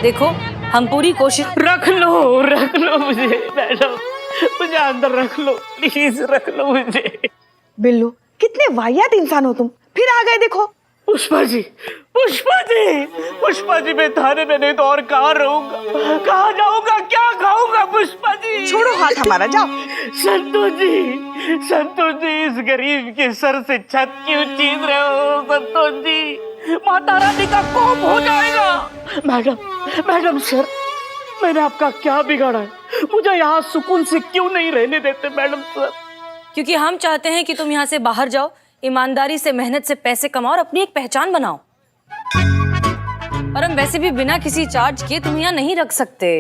देखो हम पूरी कोशिश। रख लो मुझे मैडम, मुझे अंदर रख लो प्लीज, रख लो मुझे। बिल्लू कितने वाहियात इंसान हो तुम, फिर आ गए देखो। पुष्पा जी मैं थाने में नहीं तो और कहाँ रहूंगा, कहाँ जाऊंगा, क्या खाऊंगा पुष्पा जी। छोड़ो हाथ हमारा, जाओ। संतोष जी इस गरीब के सर से छत क्यों छीन रहे हो संतोष जी, माता रानी का कोप हो जाएगा। मैडम सर, मैंने आपका क्या बिगाड़ा है, मुझे यहाँ सुकून से क्यों नहीं रहने देते मैडम सर? क्योंकि हम चाहते हैं कि तुम यहाँ से बाहर जाओ, ईमानदारी से मेहनत से पैसे कमाओ और अपनी एक पहचान बनाओ। और हम वैसे भी बिना किसी चार्ज के तुम यहाँ नहीं रख सकते।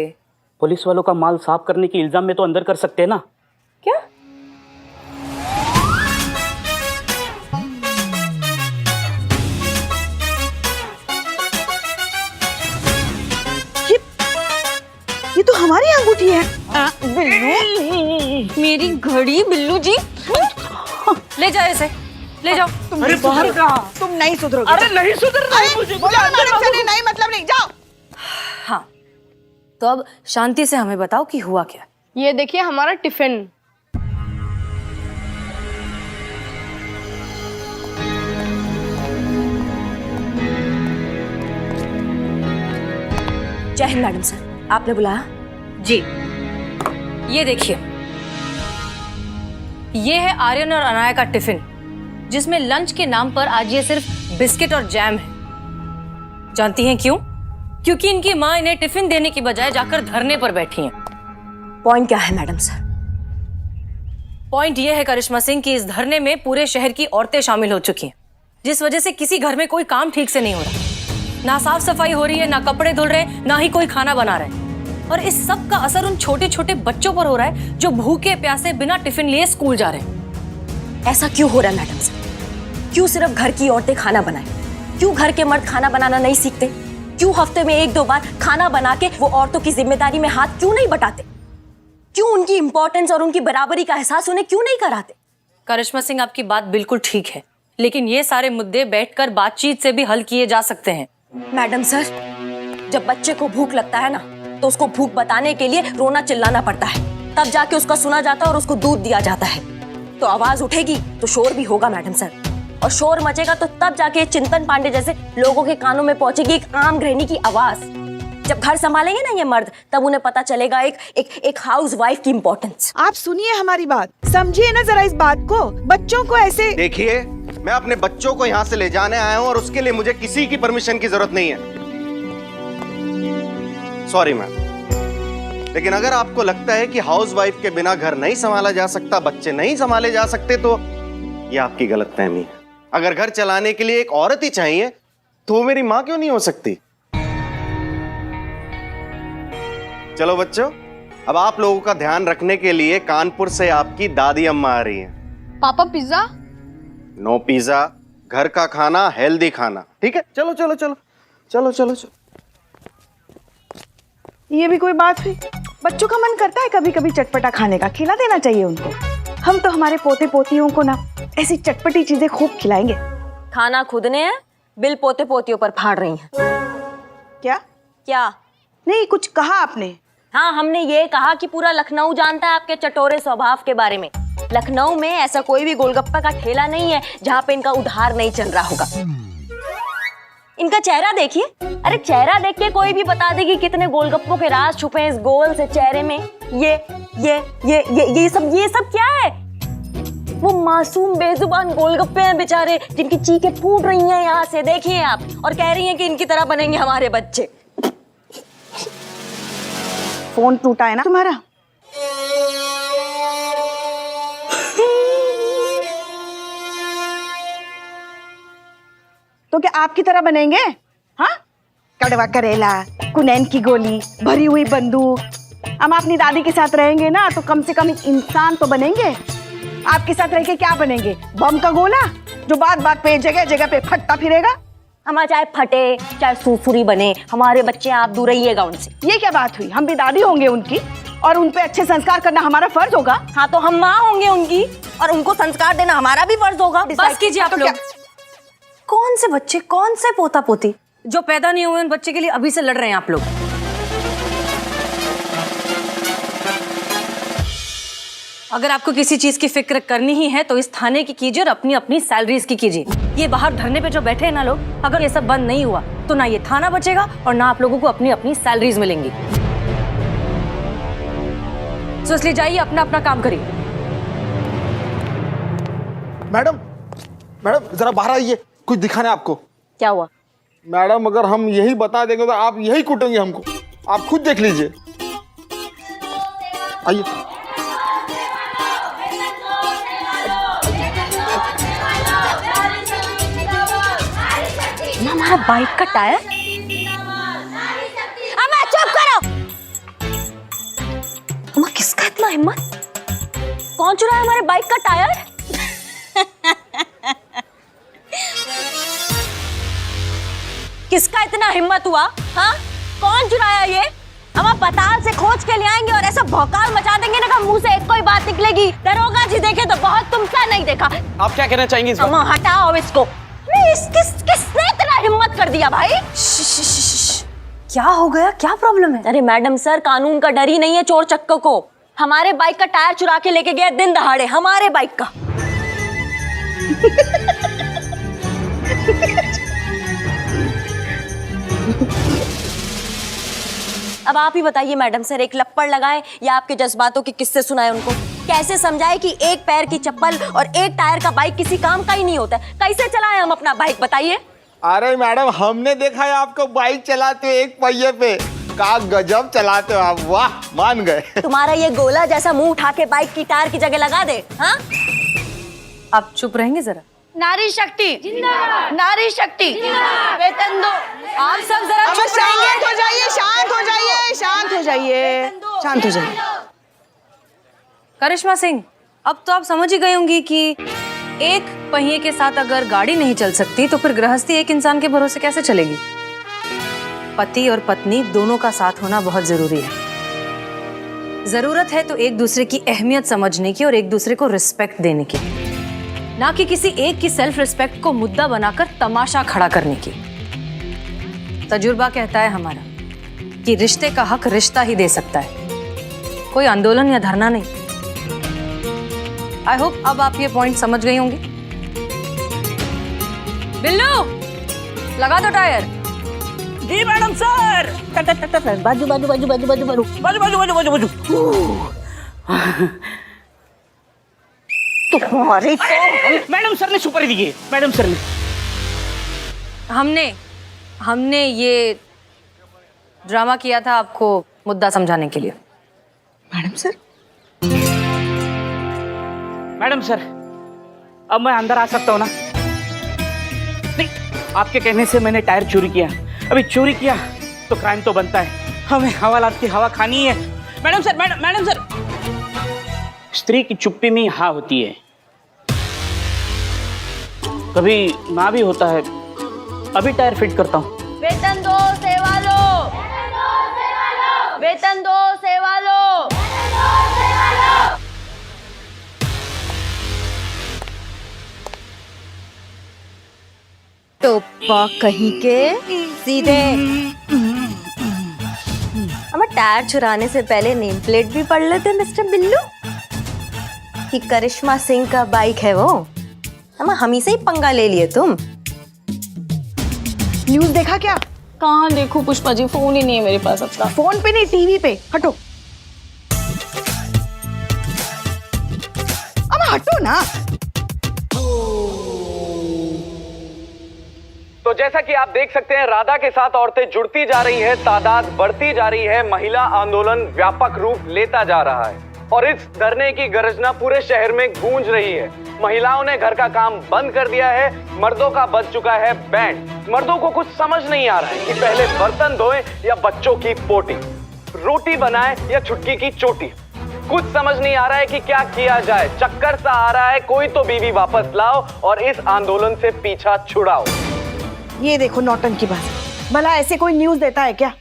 पुलिस वालों का माल साफ करने के इल्जाम में तो अंदर कर सकते हैं ना? क्या? ये तो हमारी अंगूठी है। बिल्लू, मेरी घड़ी। बिल्लू जी ले जाओ इसे, ले जाओ। अरे बाहर कहाँ? तुम नहीं सुधरोगे। अरे नहीं सुधरना है मुझे, नहीं मतलब नहीं, जाओ। हाँ तो अब शांति से हमें बताओ कि हुआ क्या। ये देखिए हमारा टिफिन। जय हिंद मैडम सर, आपने बुलाया? जी। ये देखिए, ये है आर्यन और अनाया का टिफिन, जिसमें लंच के नाम पर आज ये सिर्फ बिस्किट और जैम है। जानती हैं क्यों? क्योंकि इनकी माँ इन्हें टिफिन देने की बजाय जाकर धरने पर बैठी हैं। पॉइंट क्या है मैडम सर? पॉइंट ये है करिश्मा सिंह कि इस धरने में पूरे शहर की औरतें शामिल हो चुकी हैं, जिस वजह से किसी घर में कोई काम ठीक से नहीं हो रहा। ना साफ सफाई हो रही है, ना कपड़े धुल रहे, ना ही कोई खाना बना रहे। और इस सब का असर उन छोटे छोटे बच्चों पर हो रहा है जो भूखे प्यासे बिना टिफिन लिए स्कूल जा रहे हैं। ऐसा क्यों हो रहा है मैडम सर? क्यों सिर्फ घर की औरतें खाना बनाएं? क्यों घर के मर्द खाना बनाना नहीं सीखते? क्यों हफ्ते में 1-2 बार खाना बना के वो औरतों की जिम्मेदारी में हाथ क्यों नहीं बटाते? क्यों उनकी इंपॉर्टेंस और उनकी बराबरी का एहसास उन्हें क्यों नहीं कराते? करिश्मा सिंह, आपकी बात बिल्कुल ठीक है, लेकिन ये सारे मुद्दे बैठकर बातचीत से भी हल किए जा सकते हैं। मैडम सर, जब बच्चे को भूख लगता है ना, तो उसको भूख बताने के लिए रोना चिल्लाना पड़ता है, तब जाके उसका सुना जाता है और उसको दूध दिया जाता है। तो आवाज उठेगी तो शोर भी होगा मैडम सर, और शोर मचेगा तो तब जाके चिंतन पांडे जैसे लोगों के कानों में पहुंचेगी एक आम गृहिणी की आवाज। जब घर संभालेंगे ना ये मर्द, तब उन्हें पता चलेगा एक हाउस वाइफ की इम्पोर्टेंस। आप सुनिए हमारी बात, समझिए ना जरा इस बात को। बच्चों को ऐसे देखिए, मैं अपने बच्चों को यहाँ से ले जाने आया हूँ और उसके लिए मुझे किसी की परमिशन की जरूरत नहीं है। सॉरी मैम, लेकिन अगर आपको लगता है कि हाउस वाइफ के बिना घर नहीं संभाला जा सकता, बच्चे नहीं संभाले जा सकते, तो ये आपकी गलतफहमी है। अगर घर चलाने के लिए एक औरत ही चाहिए तो वो मेरी माँ क्यों नहीं हो सकती? चलो बच्चों, अब आप लोगों का ध्यान रखने के लिए कानपुर से आपकी दादी अम्मा आ रही हैं। पापा पिज्जा? नो पिज्जा, घर का खाना, हेल्दी खाना, ठीक है? चलो चलो चलो चलो चलो चलो। ये भी कोई बात हुई? बच्चों का मन करता है कभी कभी चटपटा खाने का, खिला देना चाहिए उनको। हम तो हमारे पोते पोतियों को ना ऐसी चटपटी चीजें खूब खिलाएंगे। खाना खुद ने है, बिल पोते पोतियों पर फाड़ रही हैं। क्या? क्या? नहीं, कुछ कहा आपने? हाँ, हमने ये कहा कि पूरा लखनऊ जानता है आपके चटोरे स्वभाव के बारे में। लखनऊ में ऐसा कोई भी गोलगप्पा का ठेला नहीं है जहाँ पे इनका उधार नहीं चल रहा होगा। इनका चेहरा देखिए, अरे चेहरा देख के कोई भी बता देगी कितने गोलगप्पों के राज छुपे हैं इस गोल से चेहरे में। ये सब क्या है? वो मासूम बेजुबान गोलगप्पे हैं बेचारे, जिनकी चीखें फूट रही हैं यहाँ से, देखिए आप, और कह रही हैं कि इनकी तरह बनेंगे हमारे बच्चे। फोन टूटा है ना तुम्हारा? तो क्या आपकी तरह बनेंगे? हाँ, कड़वा करेला, कुनैन की गोली, भरी हुई बंदूक। हम अपनी दादी के साथ रहेंगे ना, तो कम से कम एक इंसान तो बनेंगे। आपके साथ रह के क्या बनेंगे? बम का गोला जो बात बात पे जगह जगह पे फटता फिरेगा। हमारा चाहे फटे चाहे सुरसुरी बने, हमारे बच्चे आप दूर रहिएगा उनसे। ये क्या बात हुई? हम भी दादी होंगे उनकी, और उन पे अच्छे संस्कार करना हमारा फर्ज होगा। हाँ, तो हम माँ होंगे उनकी, और उनको संस्कार देना हमारा भी फर्ज होगा। बस कीजिए आप लोग। कौन से बच्चे, कौन से पोता पोती जो पैदा नहीं हुए, उन बच्चे के लिए अभी से लड़ रहे हैं आप लोग? अगर आपको किसी चीज की फिक्र करनी ही है तो इस थाने की कीजिए और अपनी अपनी सैलरीज की कीजिए। ये बाहर धरने पे जो बैठे हैं ना लोग, अगर ये सब बंद नहीं हुआ तो ना ये थाना बचेगा और ना आप लोगों को अपनी अपनी सैलरीज मिलेंगी। तो इसलिए जाइए, अपना अपना काम करिए। मैडम मैडम जरा बाहर आइए, कुछ दिखाना है आपको। क्या हुआ? मैडम अगर हम यही बता देंगे तो आप यही कूटेंगे हमको, आप खुद देख लीजिए। आइए। हमारा बाइक का टायर। अम्मा चुप करो। अम्मा किसका इतना हिम्मत? कौन चुराया हमारे बाइक का टायर? किसका इतना हिम्मत हुआ? हाँ, कौन चुराया ये? अम्मा पताल से खोज के ले आएंगे और ऐसा भौकाल मचा देंगे ना कि मुंह से एक कोई बात निकलेगी। दरोगा जी देखे तो बहुत, तुमसा नहीं देखा। आप क्या कहना चाहेंगे इस बात? अम्मा हटाओ इसको। किसने इतना हिम्मत कर दिया भाई? क्या हो गया? क्या प्रॉब्लम है? अरे मैडम सर, कानून का डर ही नहीं है चोर चक्कों को। हमारे बाइक का टायर चुरा के लेके गया दिन दहाड़े, हमारे बाइक का। अब आप ही बताइए मैडम सर, एक लप्पड़ लगाए या आपके जज्बातों के किस्से सुनाए उनको? कैसे समझाए कि एक पैर की चप्पल और एक टायर का बाइक किसी काम का ही नहीं होता? कैसे चलाएं हम अपना बाइक, बताइए? अरे मैडम हमने देखा है आपको बाइक चलाते हुए एक पहिए पे। का गजब चलाते हो आप, वाह, मान गए। तुम्हारा ये गोला जैसा मुंह उठा के बाइक की टायर की जगह लगा दे। हाँ, आप चुप रहेंगे जरा? नारी शक्ति जिंदाबाद, नारी शक्ति जिंदाबाद, वेतन दो। आप सब जरा अब चुप रहेंगे। शांत हो जाइए, शांत हो जाइए, शांत हो जाइए, शांत हो जाइए। करिश्मा सिंह, अब तो आप समझ ही गई होंगी कि एक पहिए के साथ अगर गाड़ी नहीं चल सकती तो फिर गृहस्थी एक इंसान के भरोसे कैसे चलेगी? पति और पत्नी दोनों का साथ होना बहुत जरूरी है। जरूरत है तो एक दूसरे की अहमियत समझने की और एक दूसरे को रिस्पेक्ट देने की, ना कि किसी एक की सेल्फ रिस्पेक्ट को मुद्दा बनाकर तमाशा खड़ा करने की। तजुर्बा कहता है हमारा कि रिश्ते का हक रिश्ता ही दे सकता है, कोई आंदोलन या धरना नहीं। आई होप अब आप ये पॉइंट समझ गई होंगी। बिल्लू, लगा दो टायर। जी मैडम सर। बाजू बाजू बाजू बाजू बाजू बाजू बाजू बाजू बाजू बाजू बाजू। तुम्हारी मैडम सर ने सुपारी दी है, मैडम सर ने। हमने ये ड्रामा किया था आपको मुद्दा समझाने के लिए। मैडम सर, मैडम सर, अब मैं अंदर आ सकता हूँ ना? नहीं, आपके कहने से मैंने टायर चोरी किया। अभी चोरी किया तो क्राइम तो बनता है, हमें हवालात की हवा खानी है। मैडम सर, मैडम सर, स्त्री की चुप्पी में हाँ होती है, कभी ना भी होता है। अभी टायर फिट करता हूँ। वेतन दो, सेवा लो। वेतन दो, सेवा लो। टोपा कहीं के, सीधे। हमें टायर चुराने से पहले नेम प्लेट भी पढ़ लेते मिस्टर बिल्लू, कि करिश्मा सिंह का बाइक है वो। हम ही से ही पंगा ले लिए तुम। न्यूज़ देखा क्या? कहाँ देखो पुष्पा जी, फोन ही नहीं है मेरे पास अपना। फोन पे नहीं, टीवी पे। हटो, अब हटो ना। तो जैसा कि आप देख सकते हैं, राधा के साथ औरतें जुड़ती जा रही है, तादाद बढ़ती जा रही है, महिला आंदोलन व्यापक रूप लेता जा रहा है और इस धरने की गर्जना पूरे शहर में गूंज रही है। महिलाओं ने घर का काम बंद कर दिया है, मर्दों का बज चुका है बैंड। मर्दों को कुछ समझ नहीं आ रहा है कि पहले बर्तन धोएं या बच्चों की पोटी, रोटी बनाएं या छुटकी की चोटी। कुछ समझ नहीं आ रहा है कि क्या किया जाए। चक्कर सा आ रहा है, कोई तो बीवी वापस लाओ और इस आंदोलन से पीछा छुड़ाओ। ये देखो नौटंकी बात। भला ऐसे कोई न्यूज़ देता है क्या?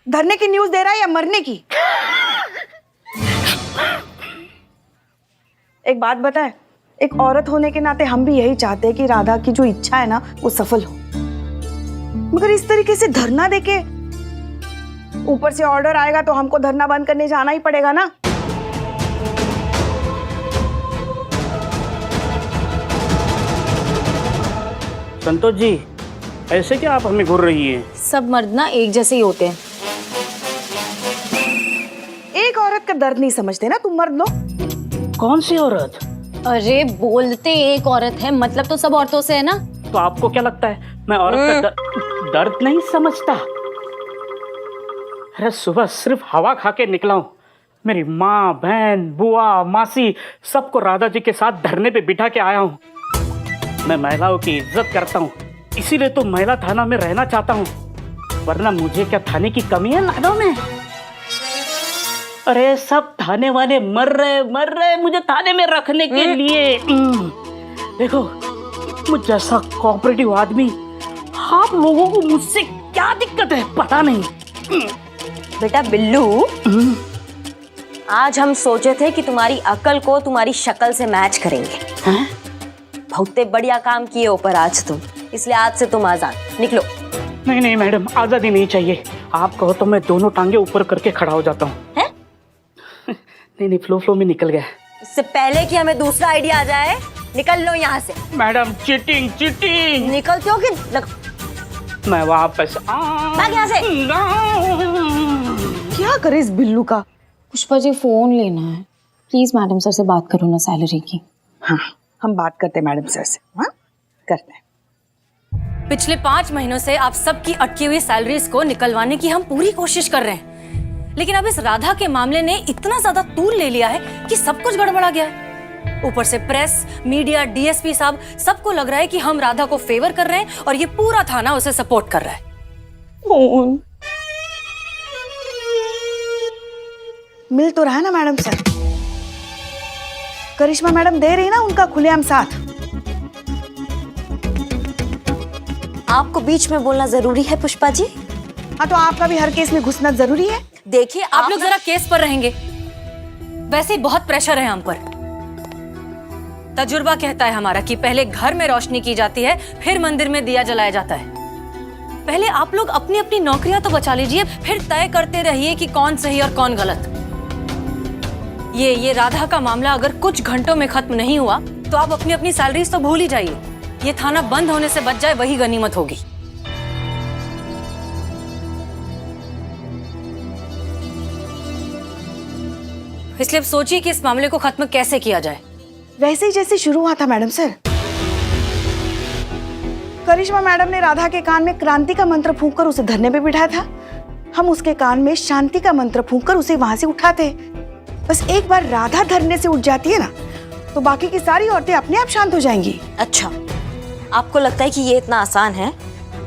धरने की न्यूज़ दे रहा है या मरने की? एक बात बताए, एक औरत होने के नाते हम भी यही चाहते हैं कि राधा की जो इच्छा है ना वो सफल हो, मगर इस तरीके से धरना देके ऊपर से ऑर्डर आएगा तो हमको धरना बंद करने जाना ही पड़ेगा ना। संतोष जी, ऐसे क्या आप हमें घूर रही हैं? सब मर्द ना एक जैसे ही होते हैं। एक औरत का दर्द नहीं समझते ना तुम मर्द लोग। कौन सी औरत? अरे बोलते एक औरत है, मतलब तो सब औरतों से है ना। तो आपको क्या लगता है मैं औरत का दर्द नहीं समझता? अरे सुबह सिर्फ हवा खा के निकला हूँ। मेरी माँ, बहन, बुआ, मासी सबको राधा जी के साथ धरने पे बिठा के आया हूँ। मैं महिलाओं की इज्जत करता हूँ, इसीलिए तो महिला थाना में रहना चाहता हूँ, वरना मुझे क्या थाने की कमी है लाडो में? अरे सब थाने वाले मर रहे मुझे थाने में रखने के लिए। देखो, मुझ जैसा कोऑपरेटिव आदमी, आप लोगों को मुझसे क्या दिक्कत है पता नहीं। बेटा बिल्लू, आज हम सोचे थे कि तुम्हारी अकल को तुम्हारी शक्ल से मैच करेंगे। हैं? बहुते बढ़िया काम किए ऊपर आज तुम, इसलिए आज से तुम आजाद। निकलो। नहीं मैडम, आजादी नहीं चाहिए। आप कहो तो मैं दोनों टांगे ऊपर करके खड़ा हो जाता हूँ। हैं? नहीं फ्लो में निकल गया। इससे पहले कि हमें दूसरा आइडिया आ जाए, निकल लो यहाँ से। Madam cheating. निकलते हो कि मैं वापस भाग यहाँ से। क्या करे इस बिल्लू का। पुष्पा जी फोन लेना है, प्लीज मैडम सर से बात करो ना सैलरी की। हाँ, हम बात करते हैं मैडम सर से। हाँ, करते हैं। पिछले 5 महीनों से आप सबकी अटकी हुई सैलरीज को निकलवाने की हम पूरी कोशिश कर रहे हैं, लेकिन अब इस राधा के मामले ने इतना ज्यादा तूल ले लिया है कि सब कुछ गड़बड़ा गया है। ऊपर से प्रेस, मीडिया, डीएसपी साहब सबको लग रहा है कि हम राधा को फेवर कर रहे हैं और ये पूरा थाना उसे सपोर्ट कर रहा है। मिल तो रहा है ना मैडम सर? करिश्मा मैडम दे रही ना उनका खुलेआम साथ। आपको बीच में बोलना जरूरी है पुष्पा जी? हाँ, तो आपका भी हर केस में घुसना जरूरी है? देखिए आप लोग जरा केस पर रहेंगे, वैसे ही बहुत प्रेशर है हम पर। तजुर्बा कहता है हमारा कि पहले घर में रोशनी की जाती है, फिर मंदिर में दिया जलाया जाता है। पहले आप लोग अपनी अपनी नौकरियां तो बचा लीजिए, फिर तय करते रहिए कि कौन सही और कौन गलत। ये राधा का मामला अगर कुछ घंटों में खत्म नहीं हुआ तो आप अपनी अपनी सैलरीज तो भूल ही जाइए। ये थाना बंद होने से बच जाए, वही गनीमत होगी। इसलिए अब सोचिए कि इस मामले को खत्म कैसे किया जाए। वैसे ही जैसे शुरू हुआ था मैडम सर। करिश्मा मैडम ने राधा के कान में क्रांति का मंत्र फूंककर उसे धरने पे बिठाया था। हम उसके कान में शांति का मंत्र फूंककर उसे वहां से उठाते। बस एक बार राधा धरने से उठ जाती है ना, तो बाकी की सारी औरतें अपने आप शांत हो जाएंगी। अच्छा, आपको लगता है कि ये इतना आसान है?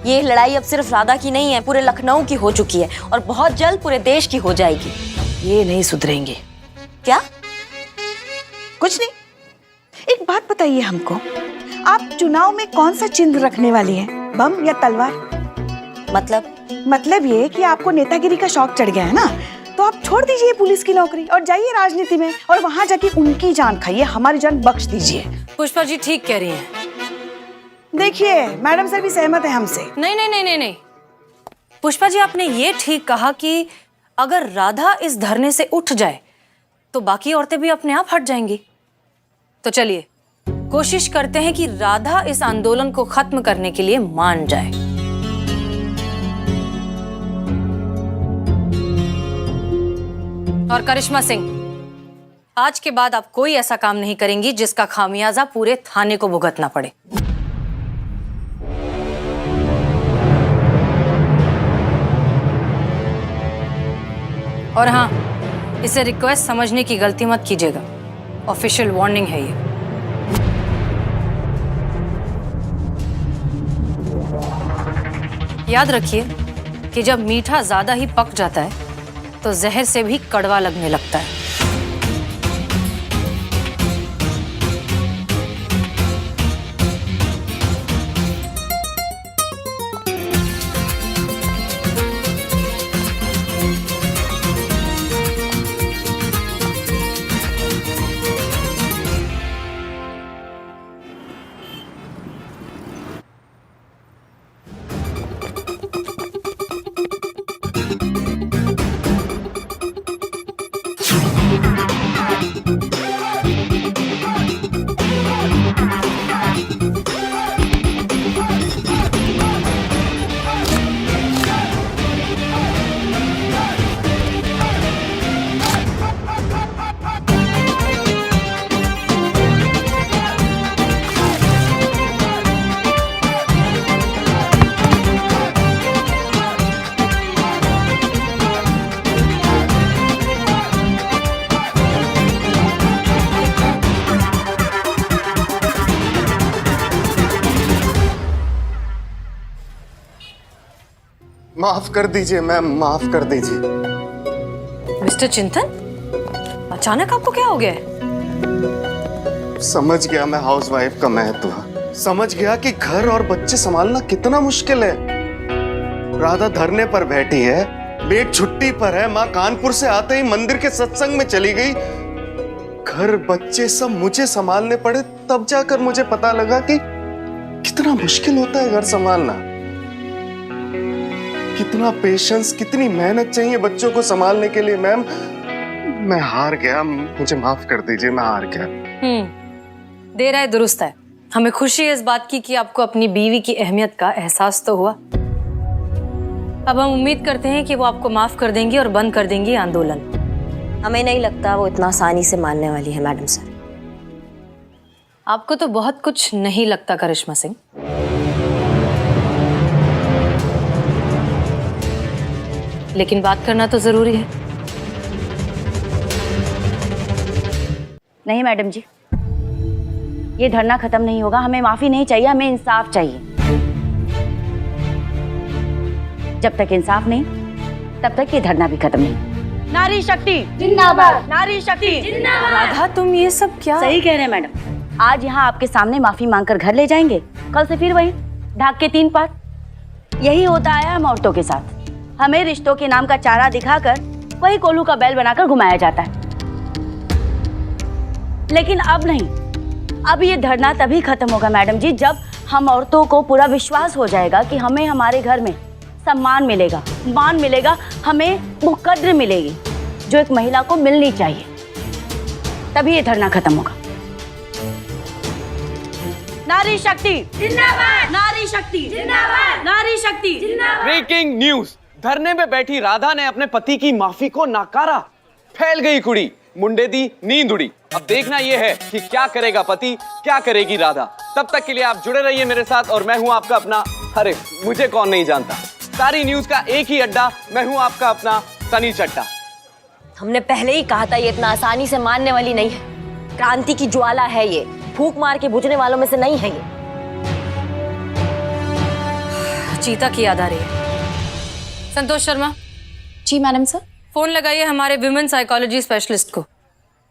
ये लड़ाई अब सिर्फ राधा की नहीं है, पूरे लखनऊ की हो चुकी है और बहुत जल्द पूरे देश की हो जाएगी। ये नहीं सुधरेंगे। क्या? कुछ नहीं। एक बात बताइए हमको, आप चुनाव में कौन सा चिन्ह रखने वाली हैं? बम या तलवार? मतलब ये कि आपको नेतागिरी का शौक चढ़ गया है ना, तो आप छोड़ दीजिए पुलिस की नौकरी और जाइए राजनीति में, और वहां जाके उनकी जान खाइए, हमारी जान बख्श दीजिए। पुष्पा जी ठीक कह रही हैं। देखिए मैडम सर भी सहमत है हमसे। नहीं। पुष्पा जी, आपने ये ठीक कहा कि अगर राधा इस धरने से उठ जाए तो बाकी औरतें भी अपने आप हट जाएंगी। तो चलिए कोशिश करते हैं कि राधा इस आंदोलन को खत्म करने के लिए मान जाए। और करिश्मा सिंह, आज के बाद आप कोई ऐसा काम नहीं करेंगी जिसका खामियाजा पूरे थाने को भुगतना पड़े। और हाँ, इसे रिक्वेस्ट समझने की गलती मत कीजिएगा, ऑफिशियल वार्निंग है ये। याद रखिए कि जब मीठा ज्यादा ही पक जाता है तो जहर से भी कड़वा लगने लगता है। माफ कर दीजिए मैम, माफ कर दीजिए। मिस्टर चिंतन, अचानक आपको क्या हो गया है? समझ गया मैं हाउसवाइफ का महत्व, समझ गया कि घर और बच्चे संभालना कितना मुश्किल है। राधा धरने पर बैठी है, बेट छुट्टी पर है, माँ कानपुर से आते ही मंदिर के सत्संग में चली गई, घर बच्चे सब मुझे संभालने पड़े। तब जाकर मुझे पता लगा कि कितना मुश्किल होता है घर संभालना, कितना पेशेंस, कितनी मेहनत चाहिए बच्चों को संभालने के लिए। मैम मैं हार गया, मुझे माफ कर दीजिए, मैं हार गया। देर आए दुरुस्त है। हमें खुशी है इस बात की कि आपको अपनी बीवी की अहमियत का एहसास तो हुआ। अब हम उम्मीद करते हैं कि वो आपको माफ कर देंगी और बंद कर देंगी आंदोलन। हमें नहीं लगता वो इतना आसानी से मानने वाली है मैडम सर। आपको तो बहुत कुछ नहीं लगता करिश्मा सिंह। लेकिन बात करना तो जरूरी है। नहीं मैडम जी, ये धरना खत्म नहीं होगा। हमें माफी नहीं चाहिए, हमें इंसाफ चाहिए। जब तक इंसाफ नहीं तब तक ये धरना भी खत्म नहीं। नारी शक्ति जिंदाबाद, नारी शक्ति जिंदाबाद। राधा तुम ये सब क्या? सही कह रहे हैं मैडम। आज यहाँ आपके सामने माफी मांगकर घर ले जाएंगे, कल से फिर वही ढाक के 3 पार। यही होता है हम औरतों के साथ। हमें रिश्तों के नाम का चारा दिखाकर वही कोल्हू का बैल बनाकर घुमाया जाता है। लेकिन अब नहीं, अब ये धरना तभी खत्म होगा मैडम जी जब हम औरतों को पूरा विश्वास हो जाएगा कि हमें हमारे घर में सम्मान मिलेगा, मान मिलेगा, हमें वो कद्र मिलेगी जो एक महिला को मिलनी चाहिए। तभी ये धरना खत्म होगा। नारी शक्ति जिंदाबाद, नारी शक्ति जिंदाबाद, नारी शक्ति जिंदाबाद। ब्रेकिंग न्यूज, धरने में बैठी राधा ने अपने पति की माफी को नकारा। फैल गई कुड़ी, मुंडे दी नींद उड़ी। अब देखना यह है कि क्या करेगा पति, क्या करेगी राधा। तब तक के लिए आप जुड़े रहिए मेरे साथ और मैं हूं आपका अपना, अरे मुझे कौन नहीं जानता, सारी न्यूज का एक ही अड्डा, मैं हूं आपका अपना सनी चड्डा। हमने पहले ही कहा था ये इतना आसानी से मानने वाली नहीं है। क्रांति की ज्वाला है ये, फूंक मार के बुझने वालों में से नहीं है ये। चीता की याद आ रही है। संतोष शर्मा। जी मैडम सर। फोन लगाइए हमारे विमेन साइकोलॉजी स्पेशलिस्ट को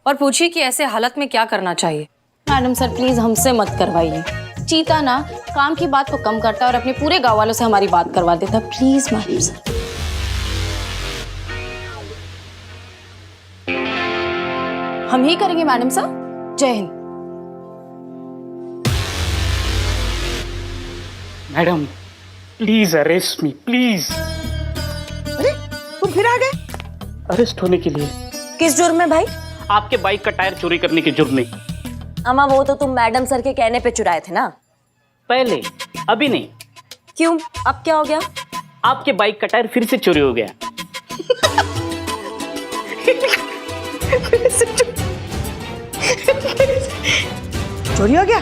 और पूछिए कि ऐसे हालत में क्या करना चाहिए। मैडम सर प्लीज हमसे मत करवाइए। चीता ना काम की बात को कम करता है और अपने पूरे गांव वालों से हमारी बात करवा देता है। Please madam sir. हम ही करेंगे मैडम सर। जय Hind. Madam please arrest me, please. अरे तुम फिर आ गए? अरेस्ट होने के लिए? किस जुर्म में भाई? आपके बाइक का टायर चोरी करने के जुर्म में। अम्मा वो तो तुम मैडम सर के कहने पे चुराए थे ना? पहले, अभी नहीं। क्यों, अब क्या हो गया? आपके बाइक का टायर फिर से चोरी हो गया। चोरी हो गया?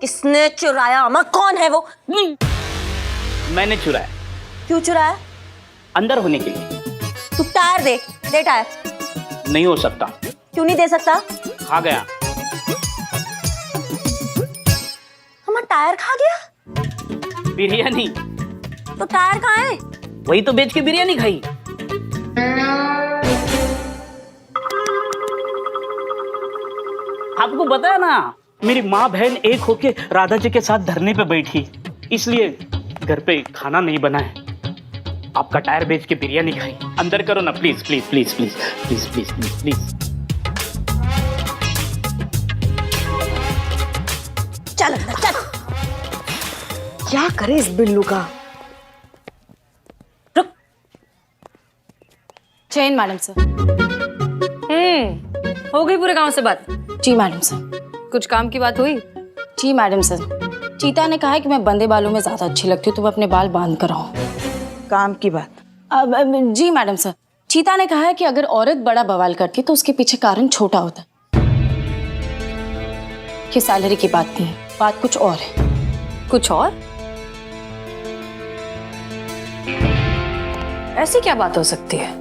किसने चुराया अम्मा? कौन है वो? मैंने चुराया। क्यों चुराया? अंदर होने के लिए। तू टायर दे टायर। नहीं हो सकता। क्यों नहीं दे सकता? खा गया। हमारा टायर खा गया? बिरयानी। तो टायर कहाँ है? वही तो बेच के बिरयानी खाई। आपको पता है ना, मेरी माँ बहन एक होके राधा जी के साथ धरने पे बैठी, इसलिए घर पे खाना नहीं बना है। आपका टायर बेच के बिरयानी खाई। अंदर करो ना please please please please please please please please. चल अंदर चल। क्या करे इस बिल्लू का? रुक। जय हिंद मैडम सर। हो गई पूरे गांव से बात? जी मैडम सर। कुछ काम की बात हुई? जी मैडम सर। चीता ने कहा है कि मैं बंदे बालों में ज्यादा अच्छी लगती हूँ तो मैं अपने बाल बांध कर आऊँ। काम की बात? जी मैडम सर। चीता ने कहा है कि अगर औरत बड़ा बवाल करती तो उसके पीछे कारण छोटा होता है। ये सैलरी की बात नहीं है, बात कुछ और है। कुछ और? ऐसी क्या बात हो सकती है?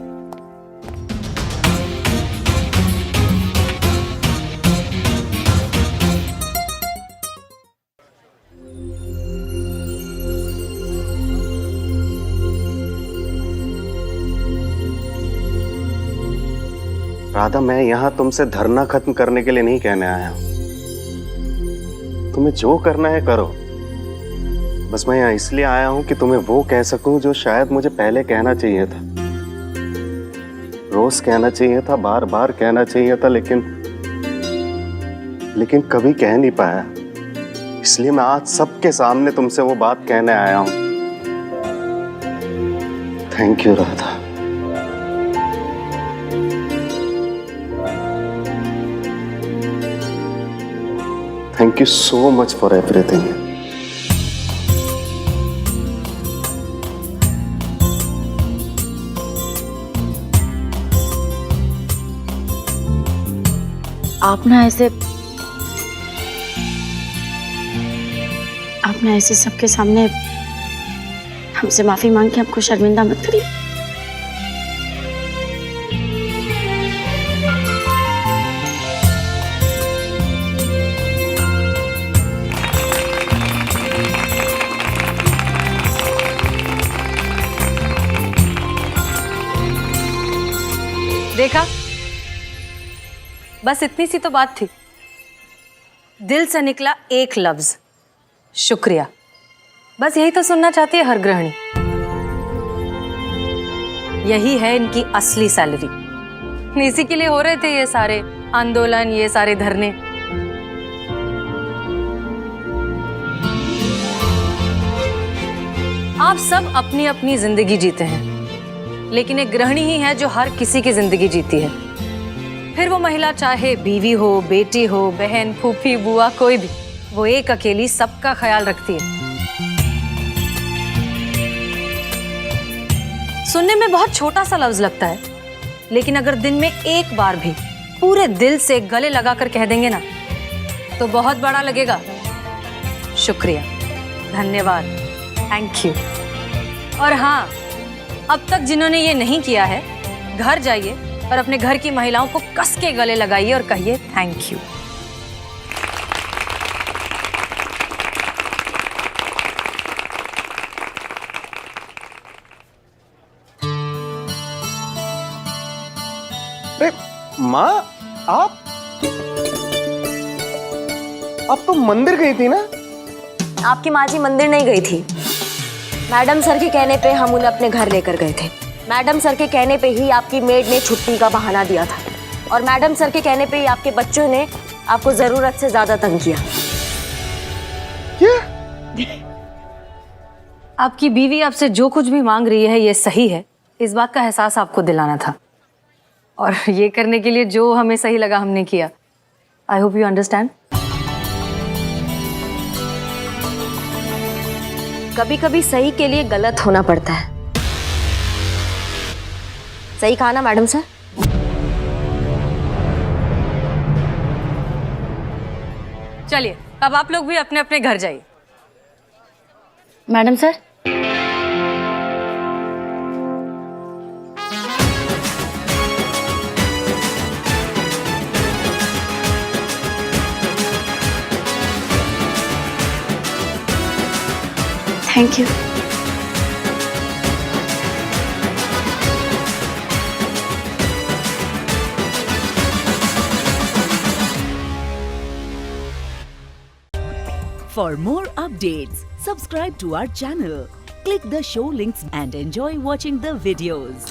राधा, मैं यहाँ तुमसे धरना खत्म करने के लिए नहीं कहने आया हूं। तुम्हें जो करना है करो। बस मैं यहाँ इसलिए आया हूं कि तुम्हें वो कह सकूं जो शायद मुझे पहले कहना चाहिए था, रोज कहना चाहिए था, बार बार कहना चाहिए था, लेकिन कभी कह नहीं पाया। इसलिए मैं आज सबके सामने तुमसे वो बात कहने आया हूं। Thank you Radha. Thank you so much for everything. आप ना ऐसे सबके सामने हमसे माफी मांग के हमको शर्मिंदा मत करिए। देखा, बस इतनी सी तो बात थी। दिल से निकला एक लफ्ज, शुक्रिया। बस यही तो सुनना चाहती है हर गृहिणी। यही है इनकी असली सैलरी। इसी के लिए हो रहे थे ये सारे आंदोलन, ये सारे धरने। आप सब अपनी अपनी जिंदगी जीते हैं, लेकिन एक गृहिणी ही है जो हर किसी की जिंदगी जीती है। फिर वो महिला चाहे बीवी हो, बेटी हो, बहन, फूफी, बुआ, कोई भी, वो एक अकेली सबका ख्याल रखती है। सुनने में बहुत छोटा सा लफ्ज लगता है, लेकिन अगर दिन में एक बार भी पूरे दिल से गले लगाकर कह देंगे ना, तो बहुत बड़ा लगेगा। शुक्रिया, धन्यवाद, थैंक यू। और हाँ, अब तक जिन्होंने ये नहीं किया है, घर जाइए और अपने घर की महिलाओं को कस के गले लगाइए और कहिए थैंक यू। अरे माँ, आप तो मंदिर गई थी ना? आपकी माँ जी मंदिर नहीं गई थी। मैडम सर के कहने पे हम उन्हें अपने घर लेकर गए थे। मैडम सर के कहने पे ही आपकी मेड ने छुट्टी का बहाना दिया था, और मैडम सर के कहने पे ही आपके बच्चों ने आपको जरूरत से ज्यादा तंग किया। क्या? आपकी बीवी आपसे जो कुछ भी मांग रही है ये सही है, इस बात का एहसास आपको दिलाना था, और ये करने के लिए जो हमें सही लगा हमने किया। I hope you understand. कभी कभी सही के लिए गलत होना पड़ता है। सही कहा ना मैडम सर? चलिए, अब आप लोग भी अपने अपने घर जाइए। Madam sir, thank you. For more updates, subscribe to our channel, click the show links and enjoy watching the videos.